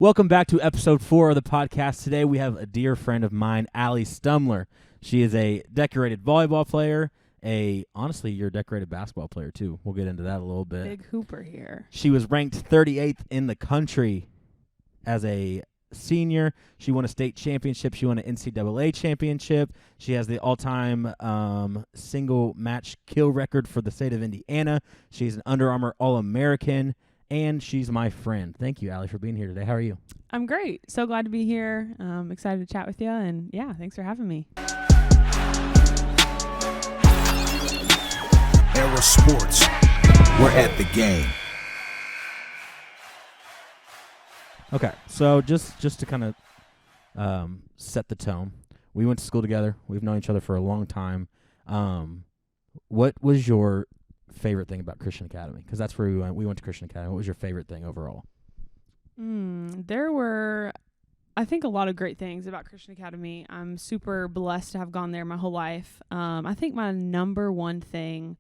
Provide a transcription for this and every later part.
Welcome back to episode 4 of the podcast. Today we have a dear friend of mine, Alli Stumler. She is a decorated volleyball player, honestly, you're a decorated basketball player too. We'll get into that a little bit. Big hooper here. She was ranked 38th in the country as a senior. She won a state championship. She won an NCAA championship. She has the all-time single match kill record for the state of Indiana. She's an Under Armour All-American. And she's my friend. Thank you, Alli, for being here today. How are you? I'm great. So glad to be here. Excited to chat with you. And yeah, thanks for having me. Era Sports. We're at the game. Okay, so just to kind of set the tone, we went to school together. We've known each other for a long time. What was your favorite thing about Christian Academy? Because that's where we went. We went to Christian Academy. What was your favorite thing overall? There were, I think, a lot of great things about Christian Academy. I'm super blessed to have gone there my whole life. I think my number one thing,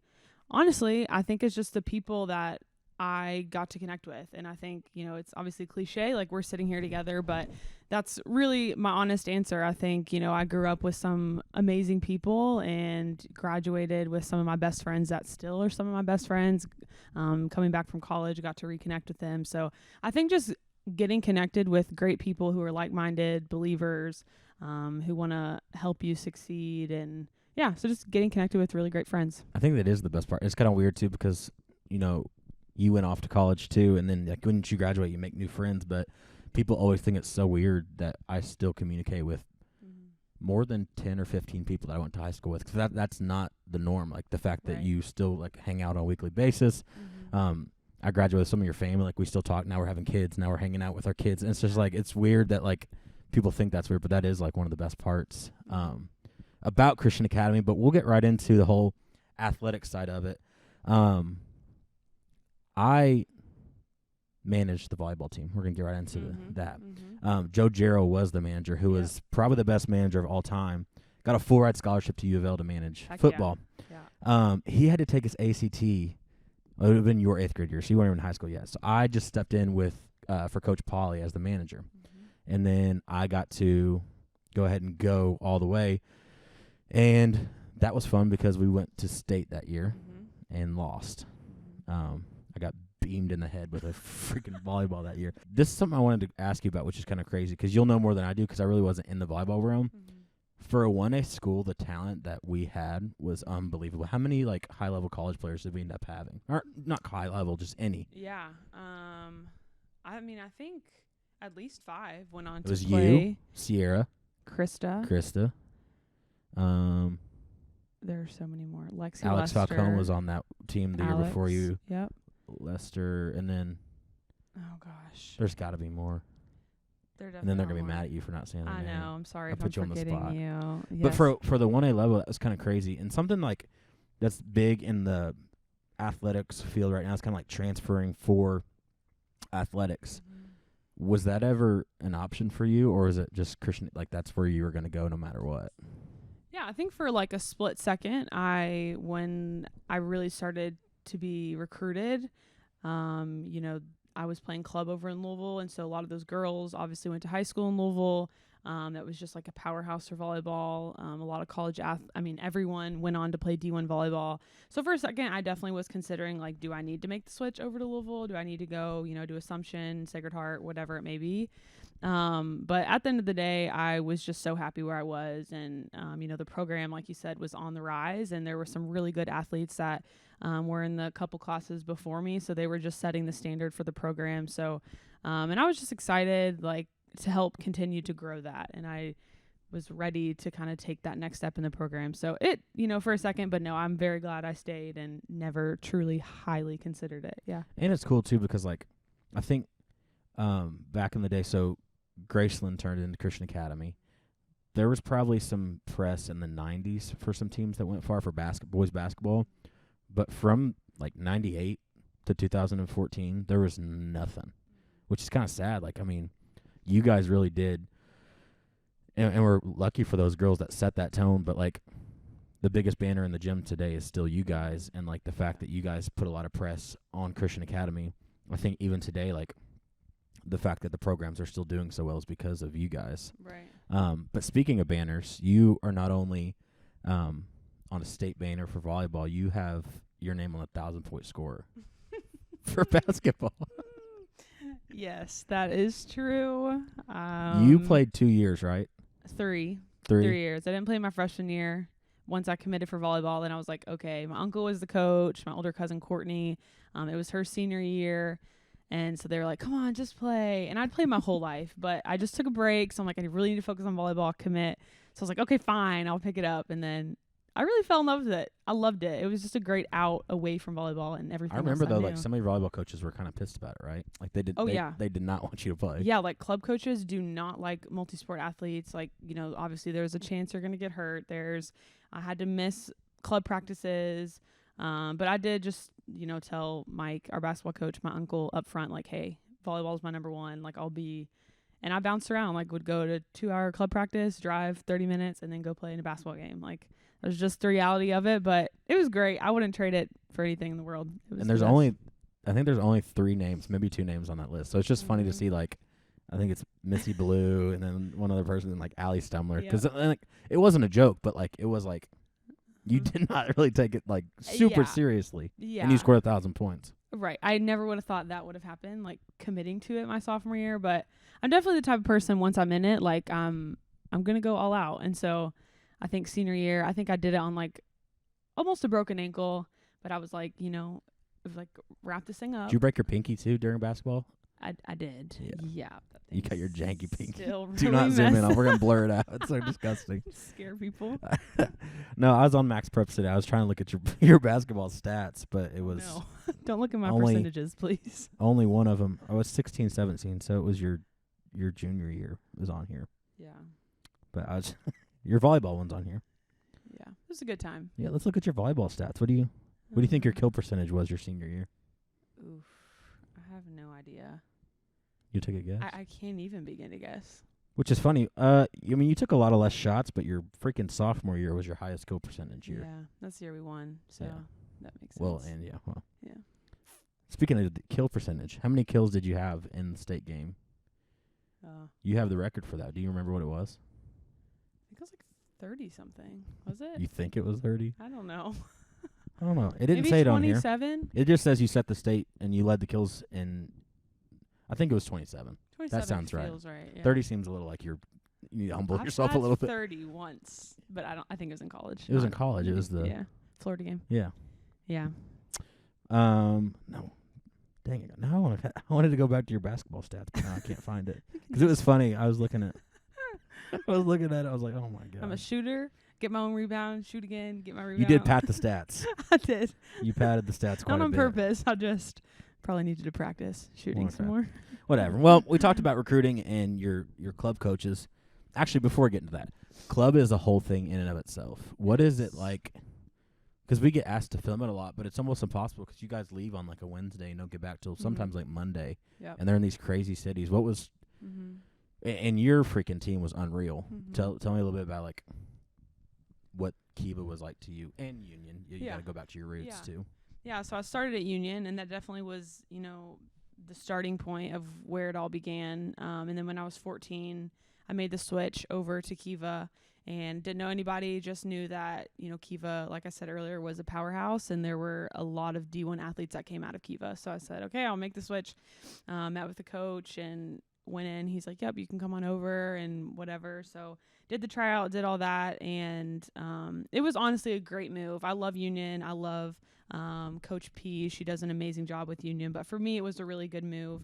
honestly, I think is just the people that I got to connect with. And I think, it's obviously cliche, like we're sitting here together, but that's really my honest answer. I think, I grew up with some amazing people and graduated with some of my best friends that still are some of my best friends. Coming back from college, got to reconnect with them. So I think just getting connected with great people who are like-minded believers, who want to help you succeed. And yeah, so just getting connected with really great friends. I think that is the best part. It's kind of weird too because, you went off to college too, and then like when you graduate, you make new friends. But people always think it's so weird that I still communicate with more than 10 or 15 people that I went to high school with. Because that's not the norm. Like the fact that you still like hang out on a weekly basis. I graduated with some of your family. Like we still talk. Now we're having kids. Now we're hanging out with our kids. And it's just like it's weird that like people think that's weird, but that is like one of the best parts about Christian Academy. But we'll get right into the whole athletic side of it. I managed the volleyball team. We're going to get right into that. Joe Jarrow was the manager, who was probably the best manager of all time. Got a full-ride scholarship to U of L to manage football. Yeah. He had to take his ACT. It would have been your 8th grade year, so you weren't even in high school yet. So I just stepped in with for Coach Pauly as the manager. And then I got to go ahead and go all the way. And that was fun because we went to state that year and lost. I got beamed in the head with a freaking volleyball that year. This is something I wanted to ask you about, which is kind of crazy because you'll know more than I do because I really wasn't in the volleyball realm. For a 1A school, the talent that we had was unbelievable. How many like high-level college players did we end up having? Or not high-level, just any. Yeah. I think at least 5 went on to play. It was you, Sierra. Krista. There are so many more. Lexi Alex Lester. Falcone was on that team the year before you. Yep. Lester, and then there's got to be more. And then they're going to be mad at you for not saying that. I know. I'm sorry if put you on the spot. you. Yes. But for the 1A level, that was kind of crazy. And something like that's big in the athletics field right now is kind of like transferring for athletics. Was that ever an option for you, or is it just Christian, like that's where you were going to go no matter what? Yeah, I think for like a split second, when I really started to be recruited, I was playing club over in Louisville, and so a lot of those girls obviously went to high school in Louisville. That was just like a powerhouse for volleyball. A lot of college everyone went on to play D1 volleyball. So for a second, I definitely was considering like, do I need to make the switch over to Louisville? Do I need to go, do Assumption, Sacred Heart, whatever it may be? But at the end of the day, I was just so happy where I was. And, the program, like you said, was on the rise, and there were some really good athletes that were in the couple classes before me. So they were just setting the standard for the program. So, and I was just excited, like, to help continue to grow that. And I was ready to kind of take that next step in the program. So it, for a second, but no, I'm very glad I stayed and never truly highly considered it. Yeah. And it's cool too, because like, I think, back in the day, so Graceland turned into Christian Academy. There was probably some press in the 90s for some teams that went far for boys basketball. But from like 98 to 2014, there was nothing, which is kind of sad. Like, I mean, you guys really did, and we're lucky for those girls that set that tone, but like the biggest banner in the gym today is still you guys, and like the fact that you guys put a lot of press on Christian Academy. I think even today, like the fact that the programs are still doing so well is because of you guys. Right. But speaking of banners, you are not only on a state banner for volleyball, you have your name on the 1,000-point scorer for basketball. Yes, that is true. You played 2 years, right? 3 years. I didn't play my freshman year. Once I committed for volleyball, then I was like, okay, my uncle was the coach, my older cousin Courtney. It was her senior year. And so they were like, come on, just play. And I'd played my whole life, but I just took a break. So I'm like, I really need to focus on volleyball, commit. So I was like, okay, fine, I'll pick it up. And then I really fell in love with it. I loved it. It was just a great out away from volleyball and everything. I remember else though, knew. like some of your volleyball coaches were kind of pissed about it, right? Like they did. Oh, they, yeah. They did not want you to play. Yeah, like club coaches do not like multi-sport athletes. Like, you know, obviously there's a chance you're going to get hurt. I had to miss club practices. But I did just, you know, tell Mike, our basketball coach, my uncle up front, like, hey, volleyball is my number one. Like and I bounced around, like would go to 2-hour club practice, drive 30 minutes and then go play in a basketball game. Like it was just the reality of it, but it was great. I wouldn't trade it for anything in the world. And there's only 3 names, maybe 2 names on that list. So it's just funny to see, like, I think it's Missy Blue and then one other person, and like Alli Stumler. Because like, it wasn't a joke, but like it was like you did not really take it like super seriously. Yeah. And you scored 1,000 points. Right. I never would have thought that would have happened, like committing to it my sophomore year. But I'm definitely the type of person, once I'm in it, like I'm going to go all out. And so I think senior year, I think I did it on like almost a broken ankle. But I was like, you know, it was like, wrap this thing up. Did you break your pinky too during basketball? I did. Yeah. You got your janky pinky. Still really Do not zoom in on. We're going to blur it out. It's so disgusting. Scare people. No, I was on Max Prep today. I was trying to look at your basketball stats, but it was No. Don't look at my only, percentages, please. Only one of them. I was 16, 17, so it was your junior year was on here. Yeah. But I was your volleyball one's on here. Yeah. It was a good time. Yeah, let's look at your volleyball stats. What do you think your kill percentage was your senior year? Oof. I have no idea. You took a guess? I can't even begin to guess. Which is funny. I mean, you took a lot of less shots, but your freaking sophomore year was your highest kill percentage year. Yeah, that's the year we won, so that makes sense. Well. Yeah. Speaking of the kill percentage, how many kills did you have in the state game? You have the record for that. Do you remember what it was? I think it was like 30-something. Was it? You think it was 30? I don't know. I don't know. It didn't Maybe say it on here. 27? It just says you set the state and you led the kills in. I think it was 27. 27 that sounds right. feels right. Yeah. 30 seems a little like you need to humble I've yourself a had little bit. 30 once, but I think it was in college. It was in college. It was the Florida game. Yeah. Yeah. No. Dang it. Now I wanted to go back to your basketball stats, but now I can't find it. Because it was funny. I was looking at it. I was like, oh, my God. I'm a shooter. Get my own rebound. Shoot again. Get my rebound. You did pat the stats. I did. You patted the stats quite Not a on bit. purpose. I just probably needed to practice shooting some more. Whatever. Well, we talked about recruiting and your club coaches. Actually, before we get into that, club is a whole thing in and of itself. What is it like? Because we get asked to film it a lot, but it's almost impossible because you guys leave on like a Wednesday and don't get back till sometimes like Monday. Yep. And they're in these crazy cities. What was and your freaking team was unreal. Tell me a little bit about like what Kiva was like to you and Union. You got to go back to your roots too. Yeah, so I started at Union, and that definitely was, you know, the starting point of where it all began. And then when I was 14, I made the switch over to Kiva and didn't know anybody, just knew that, you know, Kiva, like I said earlier, was a powerhouse, and there were a lot of D1 athletes that came out of Kiva. So I said, okay, I'll make the switch. Met with the coach and went in. He's like, yep, you can come on over and whatever. So did the tryout, did all that, and it was honestly a great move. I love Union. I love Coach P. She does an amazing job with Union, but for me, it was a really good move.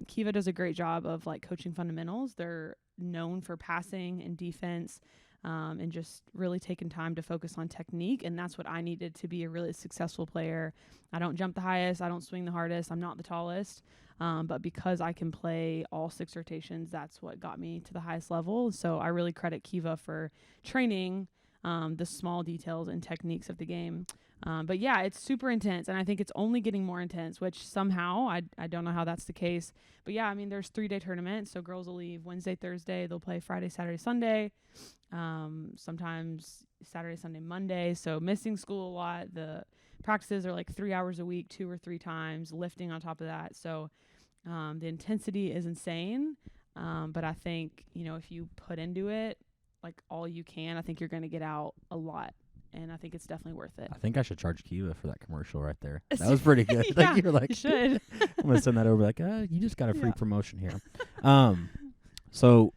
Kiva does a great job of like coaching fundamentals. They're known for passing and defense, and just really taking time to focus on technique. And that's what I needed to be a really successful player. I don't jump the highest. I don't swing the hardest. I'm not the tallest. But because I can play all 6 rotations, that's what got me to the highest level. So I really credit Kiva for training the small details and techniques of the game. But yeah, it's super intense, and I think it's only getting more intense, which somehow, I don't know how that's the case. But yeah, I mean, there's 3-day tournaments, so girls will leave Wednesday, Thursday. They'll play Friday, Saturday, Sunday, sometimes Saturday, Sunday, Monday. So missing school a lot. The practices are like 3 hours a week, 2 or 3 times, lifting on top of that. So The intensity is insane. But I think, if you put into it like all you can, I think you're going to get out a lot. And I think it's definitely worth it. I think I should charge Kiva for that commercial right there. That was pretty good. Yeah, you're like, you should. I'm going to send that over like, you just got a free promotion here. So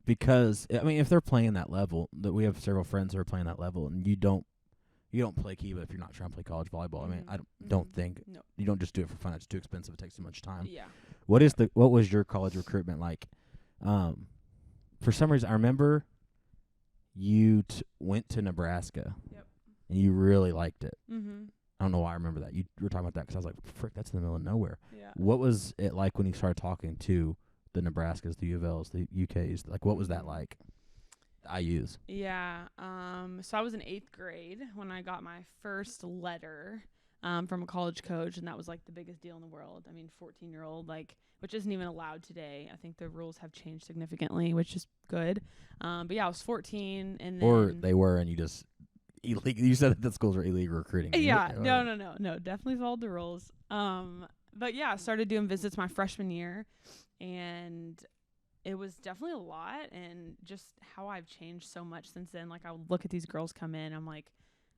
because, if they're playing that level, that we have several friends who are playing that level, and you don't play Kiva if you're not trying to play college volleyball. I don't think you don't just do it for fun. It's too expensive. It takes too much time. Yeah. What was your college recruitment like? For some reason, I remember you went to Nebraska. Yep. And you really liked it. Mm-hmm. I don't know why I remember that. You were talking about that because I was like, frick, that's in the middle of nowhere. Yeah. What was it like when you started talking to the Nebraskas, the U of L's, the UKs? Like, what was that like? IUs. Yeah. So I was in 8th grade when I got my first letter from a college coach, and that was like the biggest deal in the world. 14-year-old, which isn't even allowed today. I think the rules have changed significantly, which is good. But yeah, I was 14, and then or they were, and you just illegal. You said that the schools were illegal recruiting. Yeah, no, definitely followed the rules. But yeah, I started doing visits my freshman year, and it was definitely a lot, and just how I've changed so much since then. I would look at these girls come in, I'm like,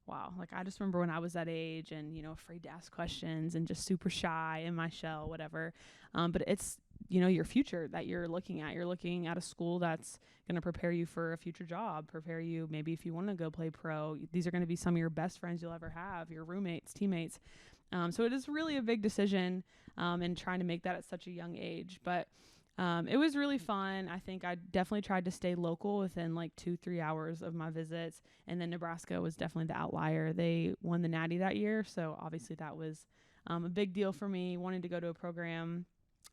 wow. I just remember when I was that age and, afraid to ask questions and just super shy in my shell, whatever. But it's, your future that you're looking at. You're looking at a school that's going to prepare you for a future job, prepare you maybe if you want to go play pro. These are going to be some of your best friends you'll ever have, your roommates, teammates. So it is really a big decision and trying to make that at such a young age. But it was really fun. I think I definitely tried to stay local within 2-3 hours of my visits. And then Nebraska was definitely the outlier. They won the Natty that year. So obviously that was a big deal for me, wanting to go to a program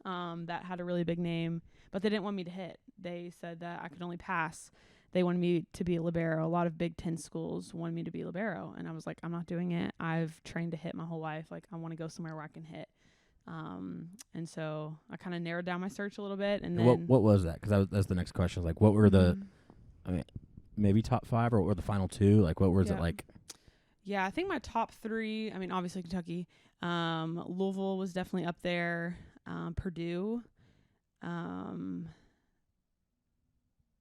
that had a really big name. But they didn't want me to hit. They said that I could only pass. They wanted me to be a libero. A lot of Big Ten schools wanted me to be a libero. And I was like, I'm not doing it. I've trained to hit my whole life. I want to go somewhere where I can hit. And so I kind of narrowed down my search a little bit. And then what was that? Because that's the next question. What were the, maybe top 5 or the final 2? What was it like? Yeah, I think my top 3, obviously Kentucky, Louisville was definitely up there, Purdue,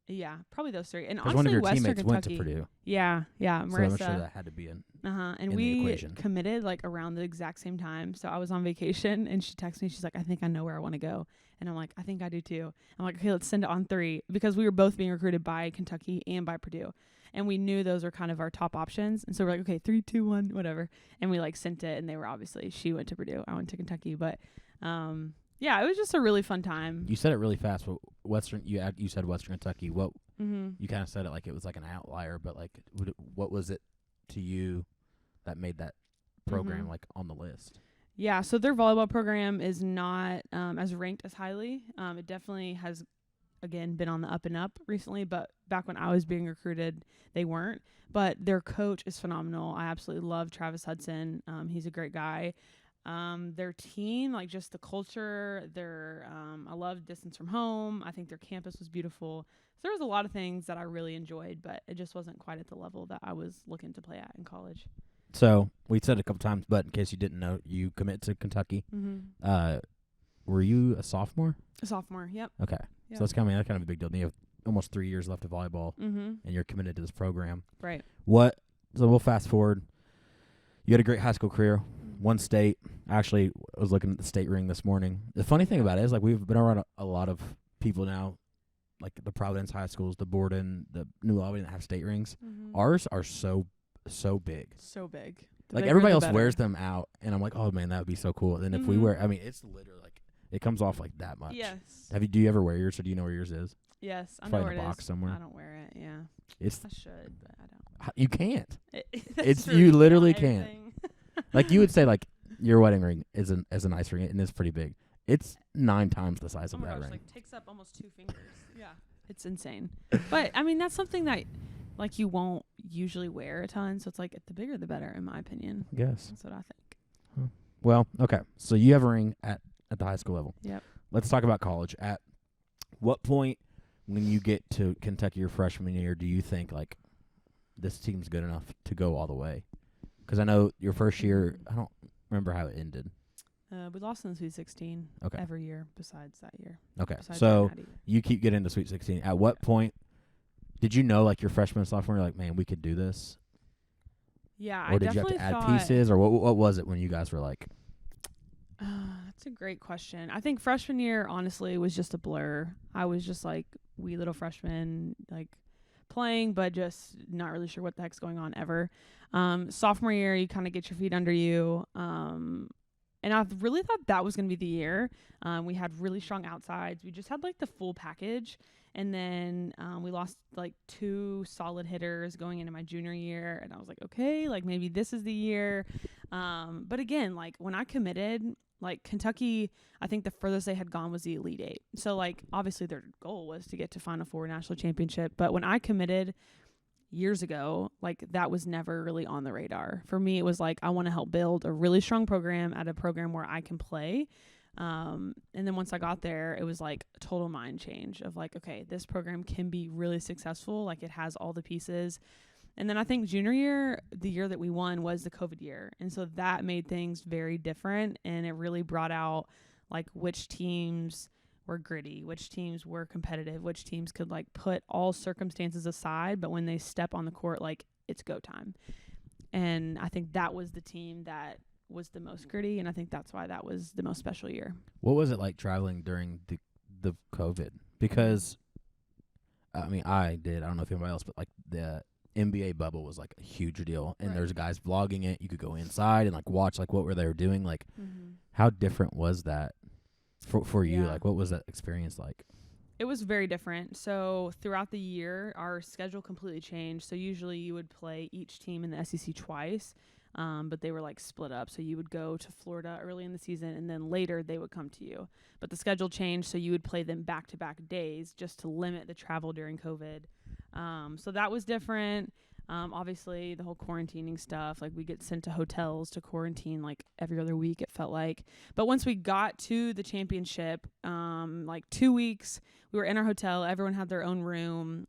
yeah, probably those 3. And honestly, one of your Western teammates Kentucky went to Purdue. Yeah, Marissa. So I'm sure that had to be in and in we the equation. committed around the exact same time. So I was on vacation and she texted me. She's like, I think I know where I want to go. And I'm like, I think I do too. I'm like, okay, let's send it on 3 because we were both being recruited by Kentucky and by Purdue. And we knew those were kind of our top options. And so we're like, okay, 3, 2, 1, whatever. And we sent it, and they were obviously, she went to Purdue, I went to Kentucky. But yeah, it was just a really fun time. You said it really fast. But you said Western Kentucky. What you kind of said it like it was like an outlier, but what was it to you that made that program on the list? Yeah, so their volleyball program is not as ranked as highly. It definitely has, again, been on the up and up recently, but back when I was being recruited, they weren't. But their coach is phenomenal. I absolutely love Travis Hudson. He's a great guy. Their team, just the culture, I love distance from home. I think their campus was beautiful. So there was a lot of things that I really enjoyed, but it just wasn't quite at the level that I was looking to play at in college. So we said it a couple times, but in case you didn't know, you commit to Kentucky. Mm-hmm. Were you a sophomore? A sophomore, yep. Okay. Yep. So that's kind of a big deal. You have almost 3 years left of volleyball, and you're committed to this program. Right. So we'll fast forward. You had a great high school career, won state. Actually, I was looking at the state ring this morning. The funny thing about it is, we've been around a lot of people now, the Providence high schools, the Borden, the New Albany that have state rings. Mm-hmm. Ours are so big. So big. Everybody else wears them out, and I'm like, oh man, that would be so cool. And if we wear, it's literally it comes off that much. Yes. Do you ever wear yours, or do you know where yours is? Yes, I it's know probably where in a it box is. somewhere. I don't wear it. Yeah. I should, but I don't. You can't. It's you literally can't. You would say your wedding ring is a nice ring, and it's pretty big. It's 9 times the size of that ring. Takes up almost 2 fingers. Yeah. It's insane. But that's something that you won't usually wear a ton, so it's the bigger the better in my opinion. I guess. That's what I think. Huh. Well, okay. So you have a ring at the high school level. Yep. Let's talk about college. At what point when you get to Kentucky your freshman year do you think this team's good enough to go all the way? Because I know your first year, I don't remember how it ended. We lost in the Sweet 16 every year besides that year. Okay, so you keep getting to Sweet 16. At what point did you know, like, your freshman, sophomore, you're like, man, we could do this? Yeah, or did you have to add pieces, or what was it when you guys were like? That's a great question. I think freshman year, honestly, was just a blur. I was just like wee little freshman, like playing, but just not really sure what the heck's going on ever. Sophomore year, you kind of get your feet under you. And I really thought that was going to be the year. We had really strong outsides. We just had like the full package. And then we lost like 2 solid hitters going into my junior year. And I was like, okay, like maybe this is the year. But again, like when I committed, like Kentucky, I think the furthest they had gone was the Elite Eight. So like obviously their goal was to get to Final Four national championship. But when I committed years ago, like that was never really on the radar. For me, it was like I want to help build a really strong program at a program where I can play. And then once I got there, it was like a total mind change of like, okay, this program can be really successful. Like it has all the pieces. And then I think junior year, the year that we won was the COVID year. And so that made things very different. And it really brought out like which teams were gritty, which teams were competitive, which teams could like put all circumstances aside. But when they step on the court, like it's go time. And I think that was the team that was the most gritty, and I think that's why that was the most special year. What was it like traveling during the COVID? Because I mean, I don't know if anybody else, but like the NBA bubble was like a huge deal, and there's guys vlogging it. You could go inside and like watch like what they were doing. Like, how different was that for you? Like, what was that experience like? It was very different. So throughout the year, our schedule completely changed. So usually you would play each team in the SEC twice. But they were like split up. So you would go to Florida early in the season and then later they would come to you. But the schedule changed, so you would play them back-to-back days just to limit the travel during COVID. So that was different. Obviously, the whole quarantining stuff, like we get sent to hotels to quarantine like every other week, it felt like. But once we got to the championship, like 2 weeks, we were in our hotel. Everyone had their own room.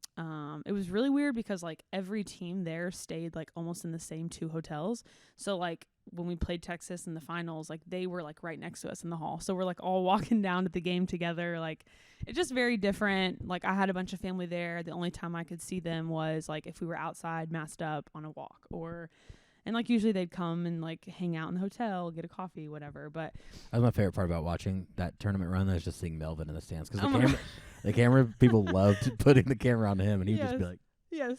It was really weird because like every team there stayed like almost in the same 2 hotels. So like when we played Texas in the finals, like they were like right next to us in the hall. So we're like all walking down to the game together. Like it's just very different. Like I had a bunch of family there. The only time I could see them was like if we were outside masked up on a walk, and like usually they'd come and like hang out in the hotel, get a coffee, whatever. But that was my favorite part about watching that tournament run. Was just seeing Melvin in the stands because the camera people loved putting the camera on him, and he'd just be like, yes.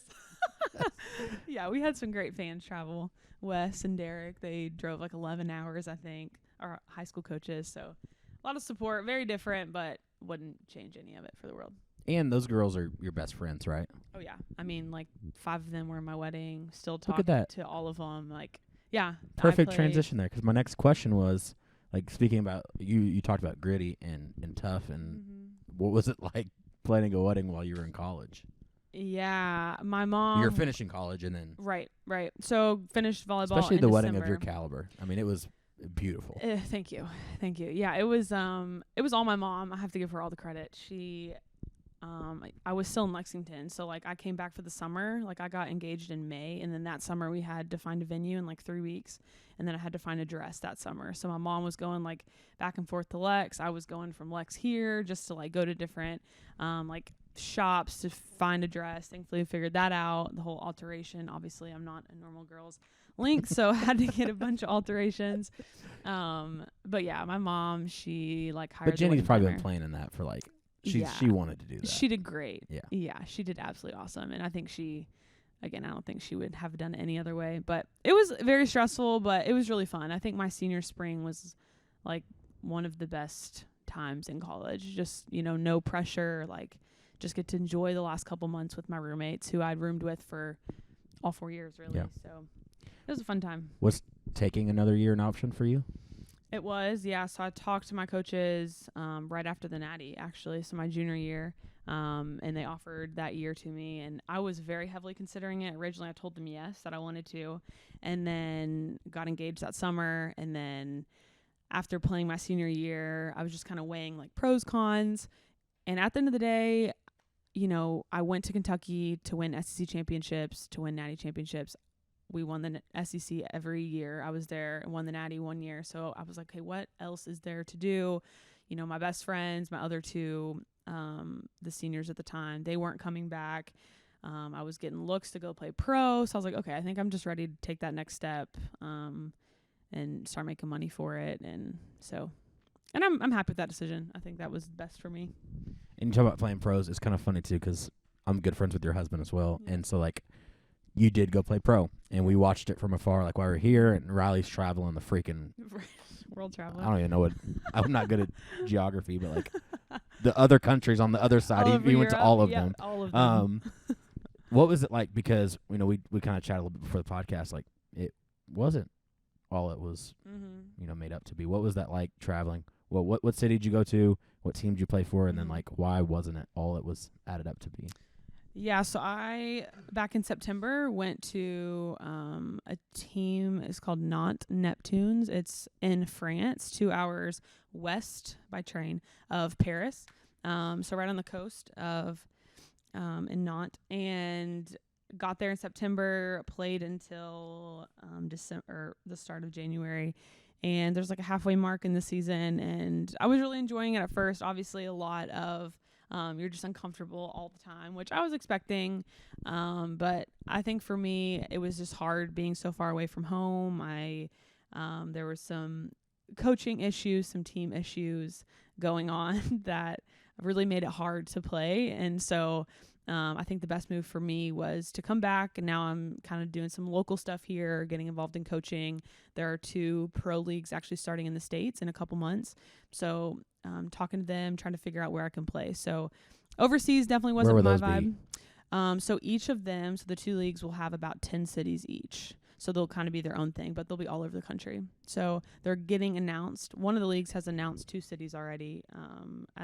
Yeah, we had some great fans travel. Wes and Derek, they drove like 11 hours, I think, our high school coaches. So a lot of support, very different, but wouldn't change any of it for the world. And those girls are your best friends, right? Oh, yeah. I mean, like 5 of them were in my wedding, still talk to all of them. Like, yeah. Perfect transition there, because my next question was, like, speaking about, you talked about gritty and tough, and what was it like planning a wedding while you were in college? Yeah, my mom. You're finishing college and then. Right. So finished volleyball. Especially the wedding December. of your caliber. I mean, it was beautiful. Thank you. Yeah, it was all my mom. I have to give her all the credit. She, I was still in Lexington, so like I came back for the summer. Like I got engaged in May, and then that summer we had to find a venue in like 3 weeks, and then I had to find a dress that summer. So my mom was going like back and forth to Lex. I was going from Lex here just to like go to different, like shops to find a dress. Thankfully I figured that out. The whole alteration, obviously I'm not a normal girl's link, so I had to get a bunch of alterations. But yeah, my mom, she like hired. But Jenny's probably been planning that for like she wanted to do that. She did great. Yeah, she did absolutely awesome. And I think I don't think she would have done it any other way, but it was very stressful, but it was really fun. I think my senior spring was like one of the best times in college. Just, no pressure, like just get to enjoy the last couple months with my roommates who I'd roomed with for all 4 years, really. Yeah. So it was a fun time. Was taking another year an option for you? It was, yeah. So I talked to my coaches right after the Natty, actually, so my junior year, and they offered that year to me, and I was very heavily considering it. Originally, I told them yes, that I wanted to, and then got engaged that summer, and then after playing my senior year, I was just kind of weighing like pros, cons, and at the end of the day, I went to Kentucky to win SEC championships, to win Natty championships. we won the SEC every year. I was there and won the Natty one year. So I was like, okay, what else is there to do? You know, my best friends, my other two, the seniors at the time, they weren't coming back. I was getting looks to go play pro. So I was like, okay, I think I'm just ready to take that next step and start making money for it. And I'm happy with that decision. I think that was best for me. And you talk about playing pros. It's kind of funny, too, because I'm good friends with your husband as well. Yeah. And so, like, you did go play pro. And we watched it from afar, like, while we were here. And Riley's traveling the freaking world traveler. I don't even know what. I'm not good at geography, but, like, the other countries on the other side. He went to all of them. All of them. What was it like? Because, you know, we kind of chatted a little bit before the podcast. Like, it wasn't all it was, you know, made up to be. What was that like traveling? Well, what city did you go to? What team did you play for? And then, like, why wasn't it all it was added up to be? Yeah, so I, back in September, went to a team. It's called Nantes Neptunes. It's in France, 2 hours west by train of Paris. So right on the coast of in Nantes. And got there in September, played until December, the start of January. And there's like a halfway mark in the season, and I was really enjoying it at first. Obviously, a lot of you're just uncomfortable all the time, which I was expecting. But I think for me, it was just hard being so far away from home. There were some coaching issues, some team issues going on that really made it hard to play. And so I think the best move for me was to come back, and now I'm kind of doing some local stuff here, getting involved in coaching. There are 2 pro leagues actually starting in the States in a couple months. So talking to them, trying to figure out where I can play. So overseas definitely wasn't my vibe. So each of them, so the 2 leagues will have about 10 cities each. So they'll kind of be their own thing, but they'll be all over the country. So they're getting announced. One of the leagues has announced 2 cities already.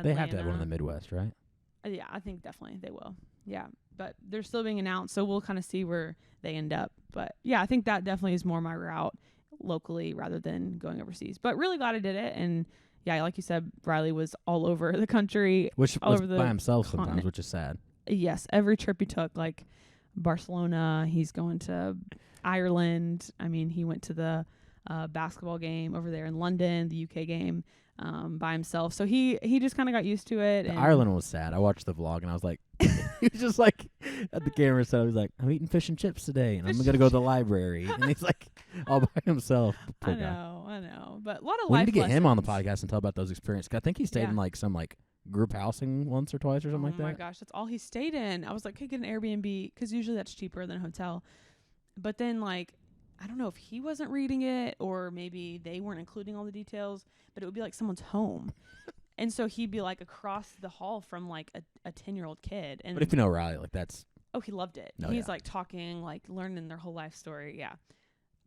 They have to have one in the Midwest, right? Yeah, I think definitely they will. Yeah, but they're still being announced, so we'll kind of see where they end up. But yeah, I think that definitely is more my route locally rather than going overseas. But really glad I did it. And yeah, like you said, Riley was all over the country, which all was over the by himself continent. Sometimes, which is sad. Yes, every trip he took, like Barcelona, he's going to Ireland. I mean, he went to the basketball game over there in London, the UK game. By himself, so he just kind of got used to it. And Ireland was sad. I watched the vlog and I was like, he was just like at the camera. So I was like, I'm eating fish and chips today, and I'm gonna go to the library. And he's like all by himself. Poor guy. I know, but a lot of we life need to get him on the lessons. podcast and tell about those experiences. 'Cause I think he stayed in like some like group housing once or twice or something like that. Oh my gosh, that's all he stayed in. I was like, hey, get an Airbnb, because usually that's cheaper than a hotel. But then like, I don't know if he wasn't reading it or maybe they weren't including all the details, but it would be like someone's home. And so he'd be like across the hall from like a 10-year-old kid. And but if you know Riley, like that's... Oh, he loved it. Oh, He's like talking, like learning their whole life story. Yeah.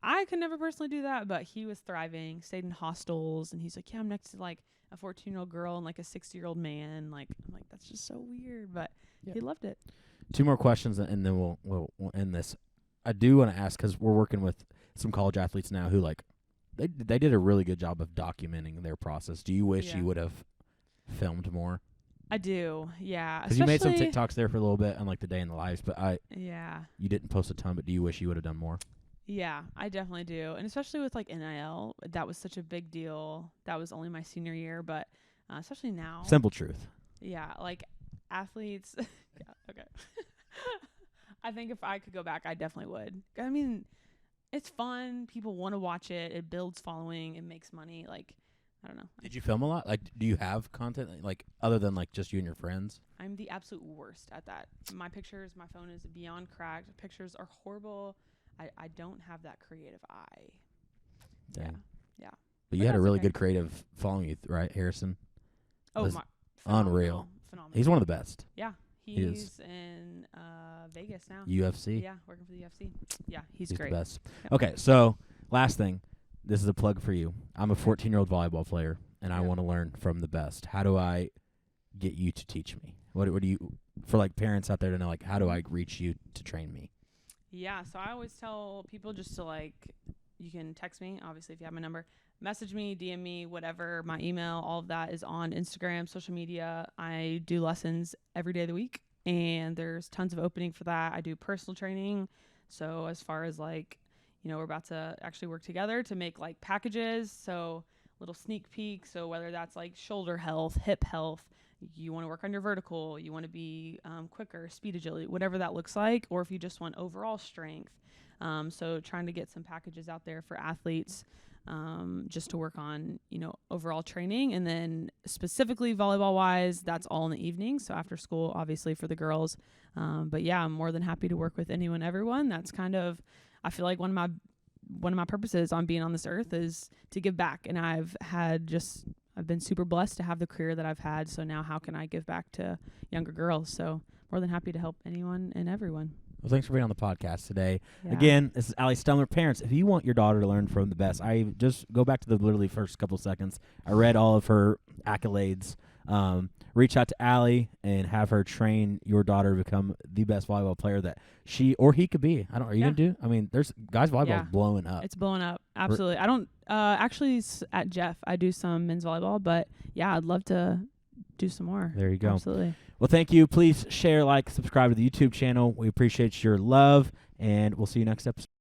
I could never personally do that, but he was thriving, stayed in hostels. And he's like, yeah, I'm next to like a 14-year-old girl and like a 60-year-old man. Like, I'm like, that's just so weird. But he loved it. 2 more questions and then we'll end this. I do want to ask, because we're working with some college athletes now who like they did a really good job of documenting their process. Do you wish you would have filmed more? I do, yeah. Because you made some TikToks there for a little bit on like the day in the lives, but you didn't post a ton. But do you wish you would have done more? Yeah, I definitely do, and especially with like NIL, that was such a big deal. That was only my senior year, but especially now. Simple truth. Yeah, like athletes. Yeah, okay. I think if I could go back, I definitely would. I mean, it's fun. People want to watch it. It builds following. It makes money. Like, I don't know. Did you film a lot? Like, do you have content like other than like just you and your friends? I'm the absolute worst at that. My pictures, my phone is beyond cracked. Pictures are horrible. I don't have that creative eye. Dang. Yeah. But you had a really good creative following you, right, Harrison? Oh, unreal. Phenomenal. He's one of the best. Yeah. He's in Vegas now. UFC? Yeah, working for the UFC. Yeah, he's great. The best. Yep. Okay, so last thing. This is a plug for you. I'm a 14-year-old volleyball player, and I want to learn from the best. How do I get you to teach me? What do you, for like parents out there to know, like, how do I reach you to train me? Yeah, so I always tell people just to like, you can text me, obviously, if you have my number. Message me, DM me, whatever. My email, all of that is on Instagram, social media. I do lessons every day of the week, and there's tons of opening for that. I do personal training. So as far as like we're about to actually work together to make like packages. So little sneak peek. So whether that's like shoulder health, hip health, you want to work on your vertical, you want to be quicker, speed agility, whatever that looks like, or if you just want overall strength. So trying to get some packages out there for athletes just to work on, overall training. And then specifically volleyball wise, that's all in the evening. So after school, obviously for the girls. But yeah, I'm more than happy to work with anyone, everyone. That's kind of, I feel like one of my purposes on being on this earth is to give back. And I've been super blessed to have the career that I've had. So now how can I give back to younger girls? So more than happy to help anyone and everyone. Well, thanks for being on the podcast today. Yeah. Again, this is Alli Stumler. Parents, if you want your daughter to learn from the best, I just go back to the literally first couple seconds. I read all of her accolades. Reach out to Alli and have her train your daughter to become the best volleyball player that she or he could be. Are you going to do? I mean, there's guys volleyball blowing up. It's blowing up. Absolutely. I don't actually at Jeff, I do some men's volleyball, but yeah, I'd love to do some more. There you go. Absolutely. Well, thank you. Please share, like, subscribe to the YouTube channel. We appreciate your love, and we'll see you next episode.